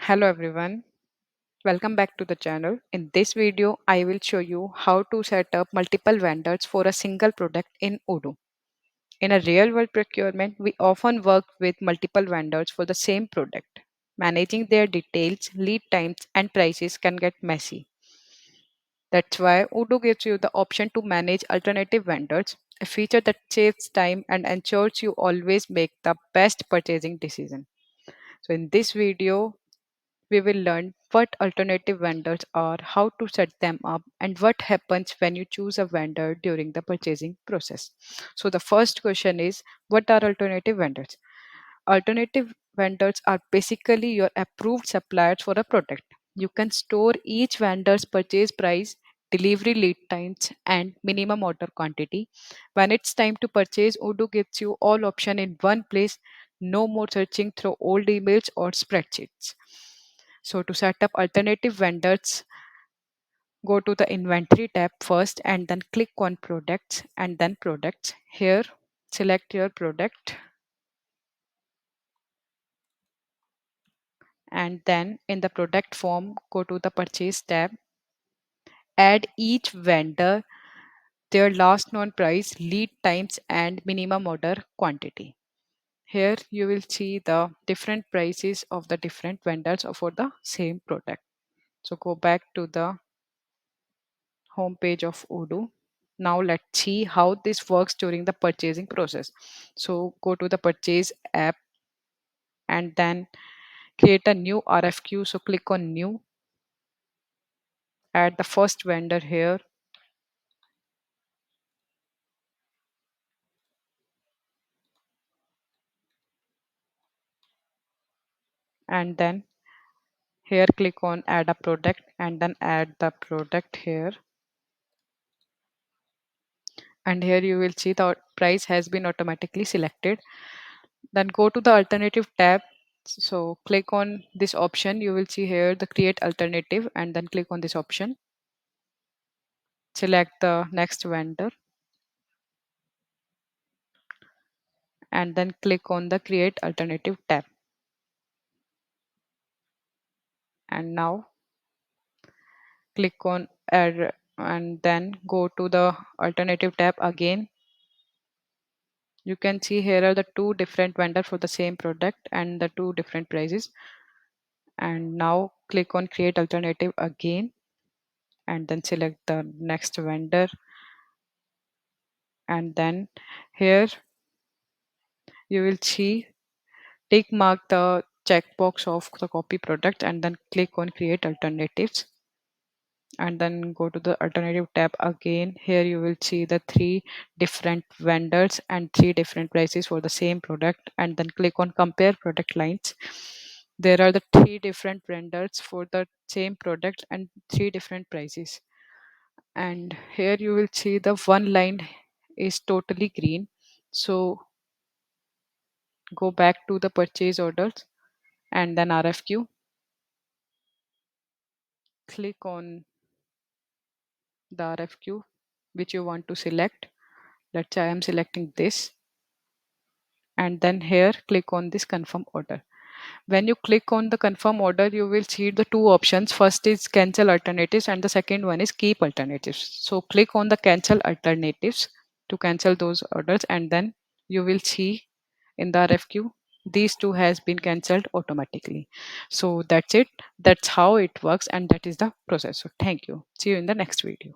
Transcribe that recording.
Hello everyone, welcome back to the channel. In this video, I will show you how to set up multiple vendors for a single product in Odoo. In a real world procurement, we often work with multiple vendors for the same product. Managing their details, lead times, and prices can get messy. That's why Odoo gives you the option to manage alternative vendors, a feature that saves time and ensures you always make the best purchasing decision. So in this video, we will learn what alternative vendors are, how to set them up, and what happens when you choose a vendor during the purchasing process. So, the first question is, what are alternative vendors? Alternative vendors are basically your approved suppliers for a product. You can store each vendor's purchase price, delivery lead times, and minimum order quantity. When it's time to purchase, Odoo gives you all option in one place. No more searching through old emails or spreadsheets. So to set up alternative vendors, go to the inventory tab first and then click on products and then products. Here, select your product and then in the product form, go to the purchase tab. Add each vendor their last known price, lead times, and minimum order quantity. Here you will see the different prices of the different vendors for the same product. So go back to the home page of Odoo. Now let's see how this works during the purchasing process. So go to the purchase app and then create a new RFQ. So click on new, add the first vendor here, and then here click on add a product and then add the product here. And here you will see the price has been automatically selected. Then go to the alternative tab. So click on this option. You will see here the create alternative and then click on this option. Select the next vendor and then click on the create alternative tab. And now click on add and then go to the alternative tab again. You can see here are the two different vendors for the same product and the two different prices. And now click on create alternative again and then select the next vendor. And then here you will see tick mark the checkbox of the copy product and then click on create alternatives and then go to the alternative tab again. Here you will see the three different vendors and three different prices for the same product and then click on compare product lines. There are the three different vendors for the same product and three different prices, and here you will see the one line is totally green. So go back to the purchase orders and then RFQ, click on the RFQ which you want to select. Let's say I am selecting this, and then here click on this confirm order. When you click on the confirm order, you will see the two options. First is cancel alternatives and the second one is keep alternatives. So click on the cancel alternatives to cancel those orders, and then you will see in the RFQ these two has been cancelled automatically. So that's it. That's how it works and that is the process. So thank you. See you in the next video.